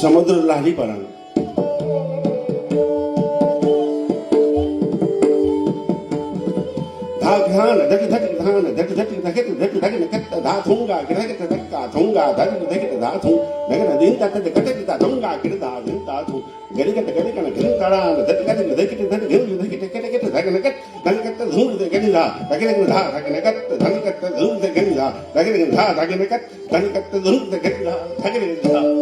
ಸಮುದ್ರ ಲಾಡಿ ಬರೋಣ ಧಾಘಾನ ಧಗ ಧಗ ಧಾನ ಧಗ ಧಗ ಧಗ ಧಗ ಧಗ ನಕತ್ತ ಧಾ ಥುಂಗ ಗಿಡಗತ ಧಕ್ಕ ಥುಂಗ ಧಗ ಧಗ ಧಾ ಥು ನಗನ ದಿಂತ ಕತ ಕತ ಥುಂಗ ಗಿಡದ ದಿಂತ ಥು ಗರಿಗತ ಗರಿಕನ ಗಿರಿಂತಳ ಧಗ ಧಗ ಧಗ ಧಗ ಧಗ ಧಗ ಧಗ ಧಗ ನಕತ್ ಧಗಕತ್ತ ಧೂಂಗ ಗರಿದ ಧಗ ಧಗ ಧಾ ಧಗ ನಕತ್ತ ಧಗಕತ್ತ ಧೂಂಗ ಗರಿದ ಧಗ ಧಗ ಧಾ ಧಗ ನಕತ್ ಧಗಕತ್ತ ಧೂಂಗ ಗರಿದ ಧಗ ಧಗ